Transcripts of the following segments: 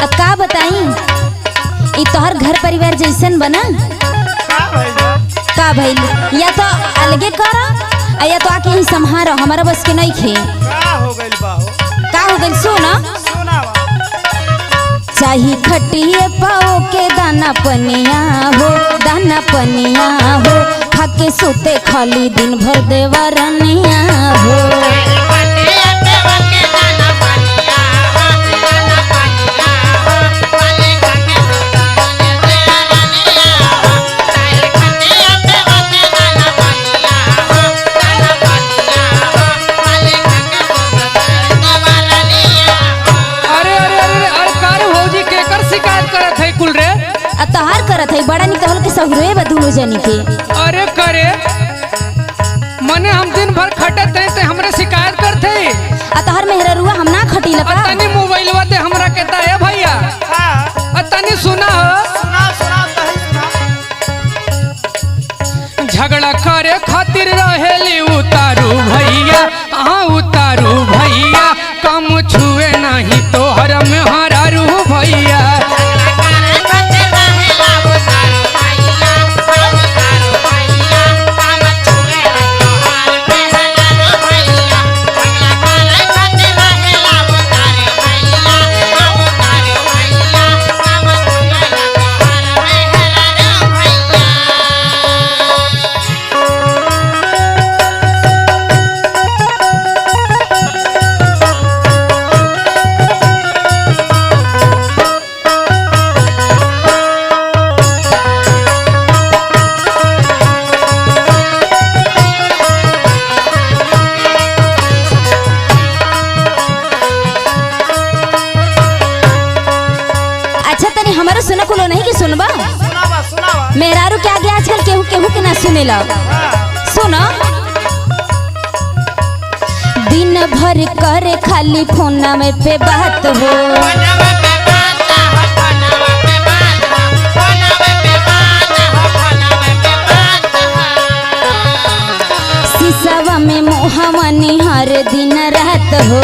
का बताई ई तोहर घर परिवार जैसन बना का भइल या तो अलगे कर या तो आके ही संहारो हमारा बस के नहीं खे का हो गइल सुना चाही खटिए पाओ के दाना पनिया हो खाके सुते खाली दिन भर देवरनिया हो तोहार करत है बड़ा नहीं कहल के सहुरे बदुलो जनी के अरे करे मने हम दिन भर खटत है ते हमरे शिकायत करते तोहर मेहररुआ हम ना खटीला का तनी मोबाइलवा दे हमरा कहता है भैया हां तनी सुना झगड़ा करे खातिर रहेली उतारू भैया हां उतारू भैया कम छुए नहीं तोहर में हरारू भैया सुना कुलो नहीं कि सुनबा मेहरारू के आगे आजकल केहू केहू के ना सुनेला सुनो दिन भर करे खाली फोना में पे बात हो शीशवा में मुहवा निहार दिन रात हो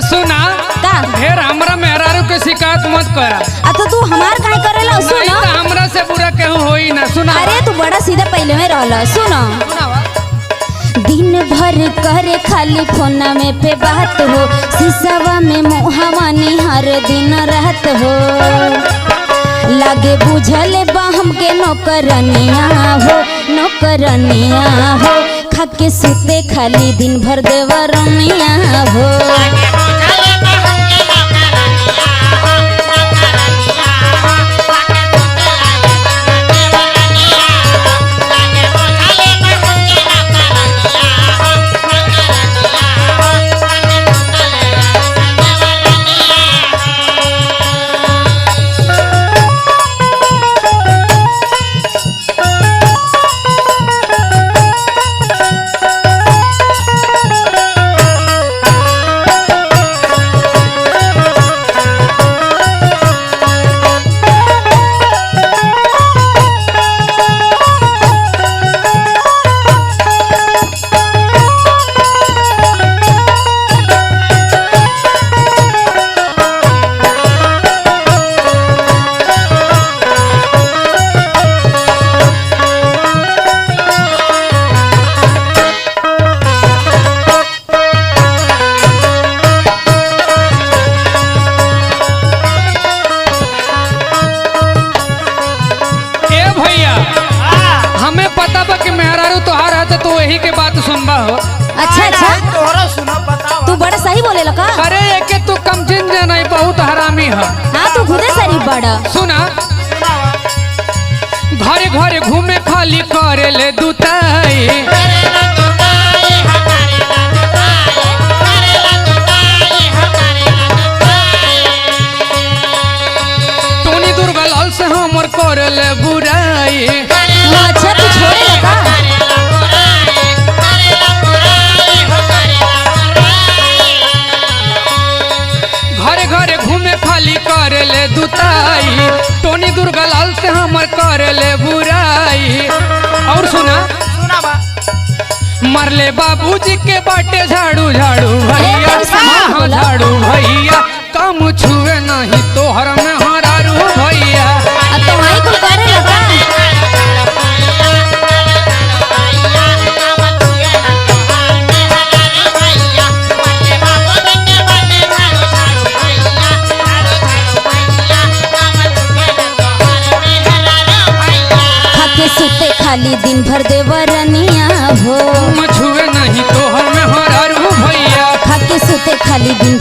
सुना का ढेर हमरा मेहरारू के शिकायत मत करा तो तू हमार काहे करेला सुनो हमरा से बुरा केहू होई ना सुना अरे तू बड़ा सीधा पहले में रहला सुनो दिन भर करे खाली फोना में पे बात हो शीशवा में मुहवा निहार दिन रात हो लागे बुझले बा हमके नौकरनिया हो खाके सुते खाली दिन भर देवरनिया हो तो वही के बात सुनबा हो अच्छा तू बड़ा सही बोले लका अरे एके तू कम जिन नहीं बहुत हरामी है हाँ तू खुदे सरी बड़ा सुना घरे घरे घूमे खाली करे ले दुताई टोनी दुर्गा लाल से हमर करे ले बुराई अच्छा तू छोड़े लका घरे घरे घूमे खाली करे ले दुताई टोनी दुर्गा लाल कर ले बुराई। और सुना सुना बा मरले बाबूजी के बाटे झाड़ू झाड़ू भैया, ए, संभाल हाँ, बोला। झाड़ू भैया काम छुए नहीं तोहर में हरारू भैया। अब तो वही कुल करे लगा। खाके सुते खाली दिन भर देवरनिया हो, काम छुए नहीं तोहर में हरारू भैया। खाके सुते खाली दिन